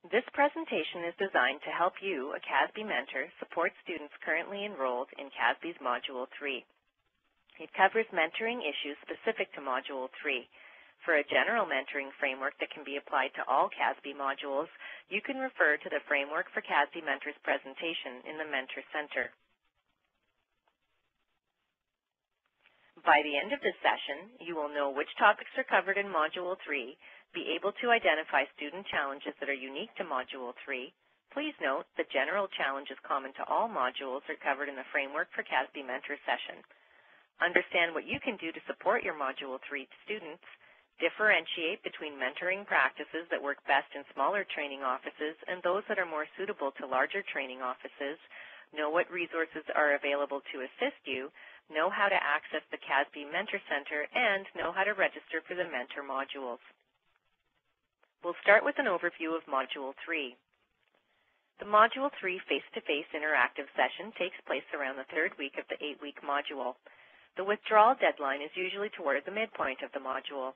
This presentation is designed to help you, a CASB mentor, support students currently enrolled in CASB's Module 3. It covers mentoring issues specific to Module 3. For a general mentoring framework that can be applied to all CASB modules, you can refer to the Framework for CASB Mentors presentation in the Mentor Center. By the end of this session, you will know which topics are covered in Module 3, be able to identify student challenges that are unique to Module 3. Please note that general challenges common to all modules are covered in the Framework for CASB Mentor session. Understand what you can do to support your Module 3 students. Differentiate between mentoring practices that work best in smaller training offices and those that are more suitable to larger training offices. Know what resources are available to assist you. Know how to access the CASB Mentor Center, and know how to register for the Mentor modules. We'll start with an overview of Module 3. The Module 3 face-to-face interactive session takes place around the third week of the 8-week module. The withdrawal deadline is usually toward the midpoint of the module.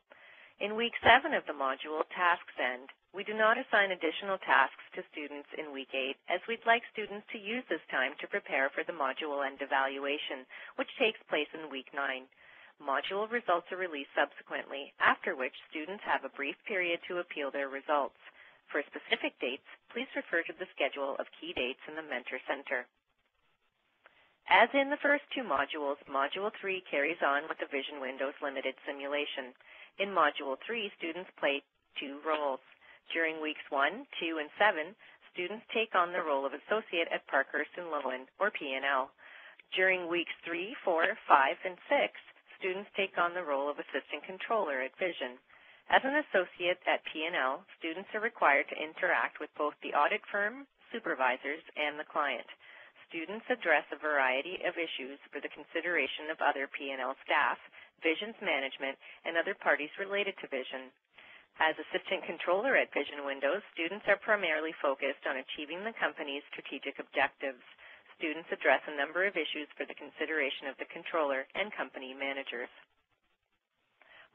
In Week 7 of the module, tasks end. We do not assign additional tasks to students in Week 8, as we'd like students to use this time to prepare for the module end evaluation, which takes place in Week 9. Module results are released subsequently, after which students have a brief period to appeal their results. For specific dates, please refer to the schedule of key dates in the Mentor Center. As in the first two modules, Module 3 carries on with the Vision Windows Limited simulation. In Module 3, students play two roles. During Weeks 1, 2, and 7, students take on the role of Associate at Parkhurst and Lowen, or P&L. During Weeks 3, 4, 5, and 6, students take on the role of Assistant Controller at Vision. As an associate at P&L, students are required to interact with both the audit firm, supervisors, and the client. Students address a variety of issues for the consideration of other P&L staff, Vision's management, and other parties related to Vision. As Assistant Controller at Vision Windows, students are primarily focused on achieving the company's strategic objectives. Students address a number of issues for the consideration of the controller and company managers.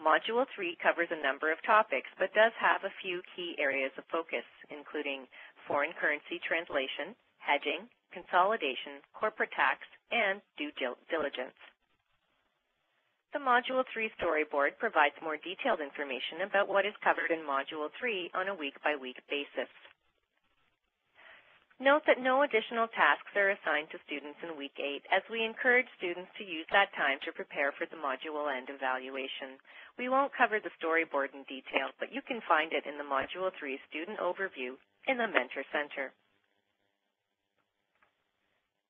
Module 3 covers a number of topics, but does have a few key areas of focus, including foreign currency translation, hedging, consolidation, corporate tax, and due diligence. The Module 3 Storyboard provides more detailed information about what is covered in Module 3 on a week-by-week basis. Note that no additional tasks are assigned to students in Week 8, as we encourage students to use that time to prepare for the module end evaluation. We won't cover the storyboard in detail, but you can find it in the Module 3 Student Overview in the Mentor Center.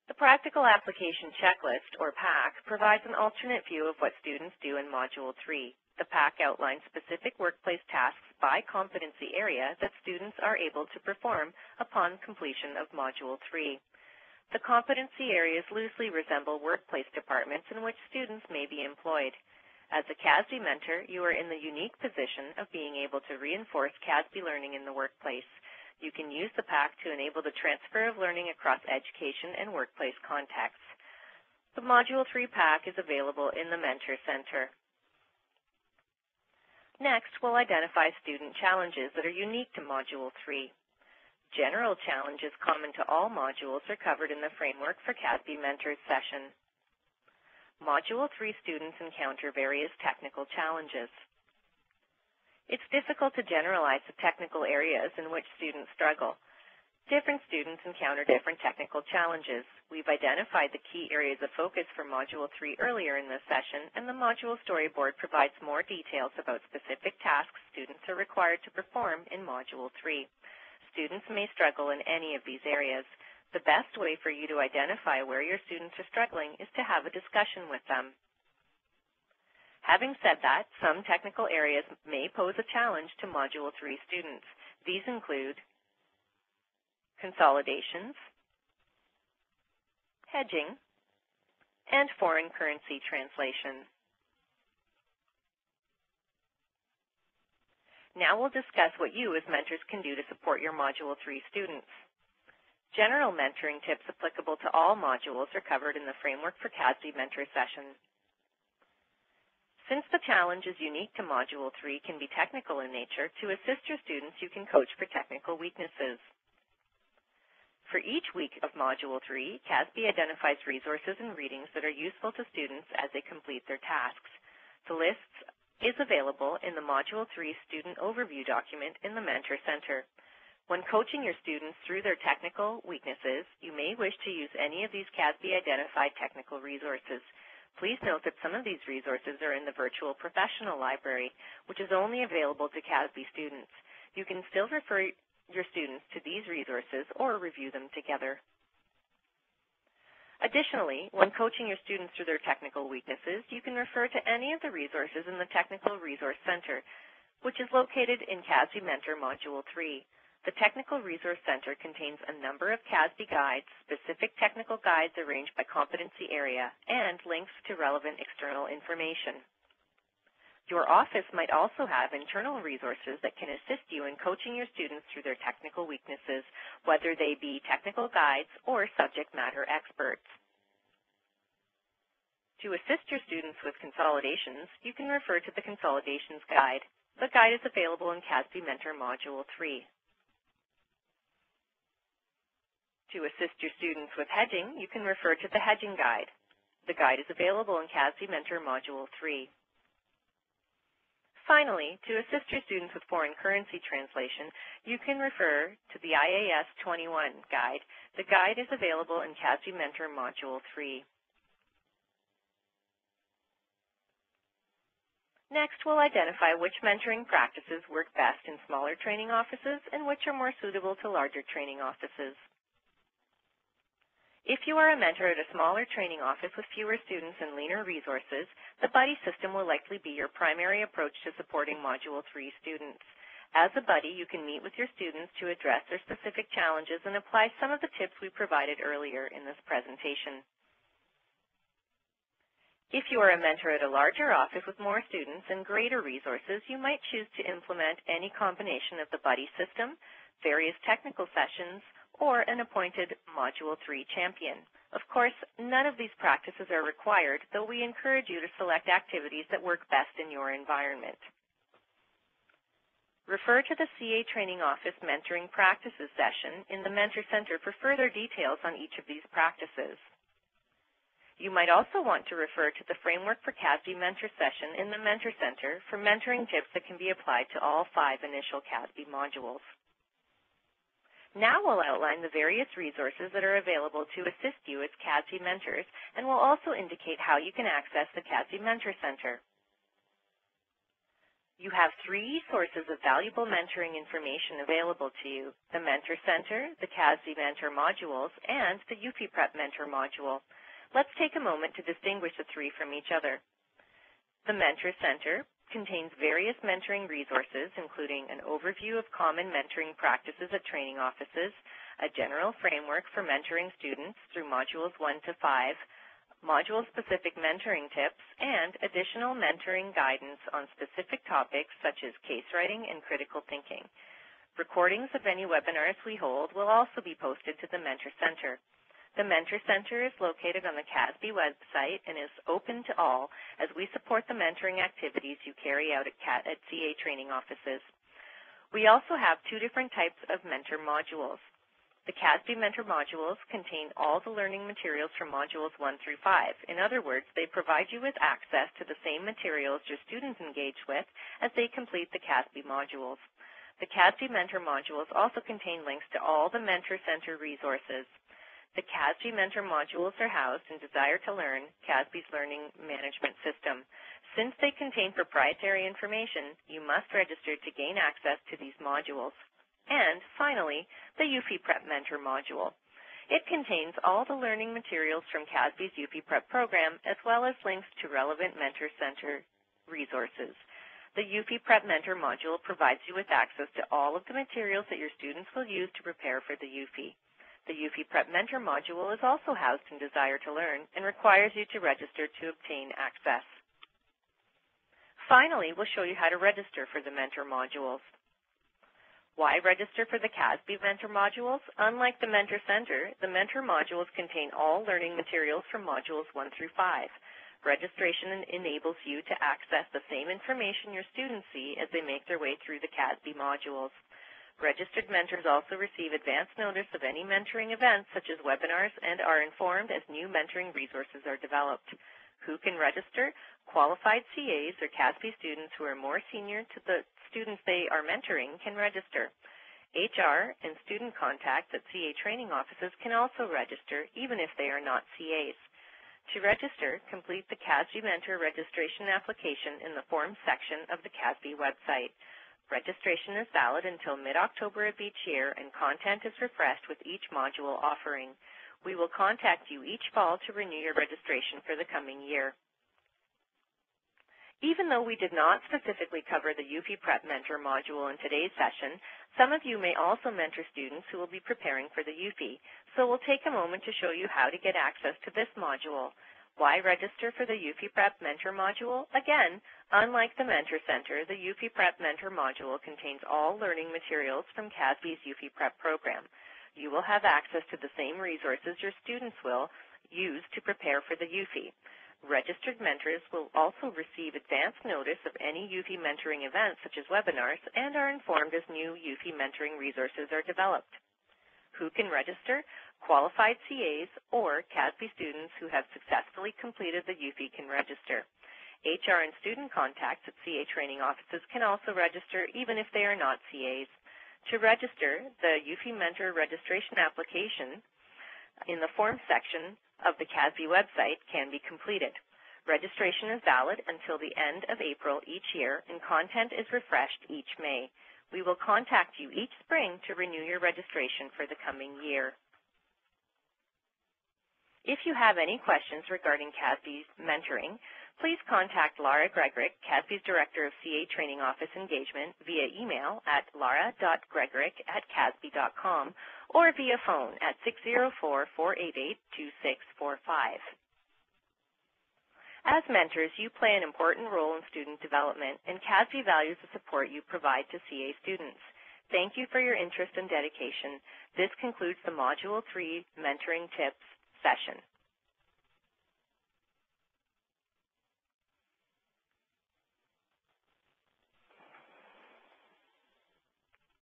The Practical Application Checklist, or PAC, provides an alternate view of what students do in Module 3. The PAC outlines specific workplace tasks by competency area that students are able to perform upon completion of Module 3. The competency areas loosely resemble workplace departments in which students may be employed. As a CASB mentor, you are in the unique position of being able to reinforce CASB learning in the workplace. You can use the PAC to enable the transfer of learning across education and workplace contexts. The Module 3 PAC is available in the Mentor Center. Next, we'll identify student challenges that are unique to Module 3. General challenges common to all modules are covered in the Framework for CASB Mentors session. Module 3 students encounter various technical challenges. It's difficult to generalize the technical areas in which students struggle. Different students encounter different technical challenges. We've identified the key areas of focus for Module 3 earlier in this session, and the Module Storyboard provides more details about specific tasks students are required to perform in Module 3. Students may struggle in any of these areas. The best way for you to identify where your students are struggling is to have a discussion with them. Having said that, some technical areas may pose a challenge to Module 3 students. These include consolidations, hedging, and foreign currency translation. Now we'll discuss what you as mentors can do to support your Module 3 students. General mentoring tips applicable to all modules are covered in the Framework for CASB Mentor session. Since the challenge is unique to Module 3 can be technical in nature, to assist your students, you can coach for technical weaknesses. For each week of Module 3, CASB identifies resources and readings that are useful to students as they complete their tasks. The list is available in the Module 3 Student Overview document in the Mentor Center. When coaching your students through their technical weaknesses, you may wish to use any of these CASB-identified technical resources. Please note that some of these resources are in the Virtual Professional Library, which is only available to CASB students. You can still refer your students to these resources or review them together. Additionally, when coaching your students through their technical weaknesses, you can refer to any of the resources in the Technical Resource Center, which is located in CASB Mentor Module 3. The Technical Resource Center contains a number of CASB guides, specific technical guides arranged by competency area, and links to relevant external information. Your office might also have internal resources that can assist you in coaching your students through their technical weaknesses, whether they be technical guides or subject matter experts. To assist your students with consolidations, you can refer to the Consolidations Guide. The guide is available in CASB Mentor Module 3. To assist your students with hedging, you can refer to the Hedging Guide. The guide is available in CASB Mentor Module 3. Finally, to assist your students with foreign currency translation, you can refer to the IAS 21 guide. The guide is available in CASB Mentor Module 3. Next, we'll identify which mentoring practices work best in smaller training offices and which are more suitable to larger training offices. If you are a mentor at a smaller training office with fewer students and leaner resources, the buddy system will likely be your primary approach to supporting Module 3 students. As a buddy, you can meet with your students to address their specific challenges and apply some of the tips we provided earlier in this presentation. If you are a mentor at a larger office with more students and greater resources, you might choose to implement any combination of the buddy system, various technical sessions, or an appointed Module 3 champion. Of course, none of these practices are required, though we encourage you to select activities that work best in your environment. Refer to the CA Training Office Mentoring Practices session in the Mentor Center for further details on each of these practices. You might also want to refer to the Framework for CASB Mentor session in the Mentor Center for mentoring tips that can be applied to all 5 initial CASB modules. Now we'll outline the various resources that are available to assist you as CASB mentors, and we'll also indicate how you can access the CASB Mentor Center. You have 3 sources of valuable mentoring information available to you: the Mentor Center, the CASB Mentor modules, and the UP Prep Mentor module. Let's take a moment to distinguish the 3 from each other. The Mentor Center contains various mentoring resources, including an overview of common mentoring practices at training offices, a general framework for mentoring students through Modules 1 to 5, module-specific mentoring tips, and additional mentoring guidance on specific topics such as case writing and critical thinking. Recordings of any webinars we hold will also be posted to the Mentor Center. The Mentor Center is located on the CASB website and is open to all as we support the mentoring activities you carry out at CA training offices. We also have 2 different types of mentor modules. The CASB mentor modules contain all the learning materials from modules 1 through 5. In other words, they provide you with access to the same materials your students engage with as they complete the CASB modules. The CASB mentor modules also contain links to all the Mentor Center resources. The CASB Mentor modules are housed in Desire to Learn, CASB's learning management system. Since they contain proprietary information, you must register to gain access to these modules. And finally, the UP Prep Mentor module. It contains all the learning materials from CASB's UP Prep program, as well as links to relevant Mentor Center resources. The UP Prep Mentor module provides you with access to all of the materials that your students will use to prepare for the UP. The UP Prep Mentor module is also housed in Desire to Learn and requires you to register to obtain access. Finally, we'll show you how to register for the Mentor modules. Why register for the CASB Mentor modules? Unlike the Mentor Center, the Mentor modules contain all learning materials from modules 1 through 5. Registration enables you to access the same information your students see as they make their way through the CASB modules. Registered mentors also receive advance notice of any mentoring events such as webinars and are informed as new mentoring resources are developed. Who can register? Qualified CAs or CASB students who are more senior to the students they are mentoring can register. HR and student contacts at CA training offices can also register even if they are not CAs. To register, complete the CASB Mentor registration application in the Forms section of the CASB website. Registration is valid until mid-October of each year, and content is refreshed with each module offering. We will contact you each fall to renew your registration for the coming year. Even though we did not specifically cover the UP Prep Mentor module in today's session, some of you may also mentor students who will be preparing for the UP, so we'll take a moment to show you how to get access to this module. Why register for the UP Prep Mentor module? Again, unlike the Mentor Center, the UP Prep Mentor module contains all learning materials from CASB's UP Prep program. You will have access to the same resources your students will use to prepare for the UP. Registered mentors will also receive advance notice of any UP mentoring events such as webinars and are informed as new UP mentoring resources are developed. Who can register? Qualified CAs or CASB students who have successfully completed the UP can register. HR and student contacts at CA training offices can also register even if they are not CAs. To register, the UP Mentor registration application in the Forms section of the CASB website can be completed. Registration is valid until the end of April each year, and content is refreshed each May. We will contact you each spring to renew your registration for the coming year. If you have any questions regarding CASB's mentoring, please contact Laura Gregorick, CASB's Director of CA Training Office Engagement, via email at laura.gregorick@casb.com or via phone at 604-488-2645. As mentors, you play an important role in student development, and CASB values the support you provide to CA students. Thank you for your interest and dedication. This concludes the Module 3 Mentoring Tips session.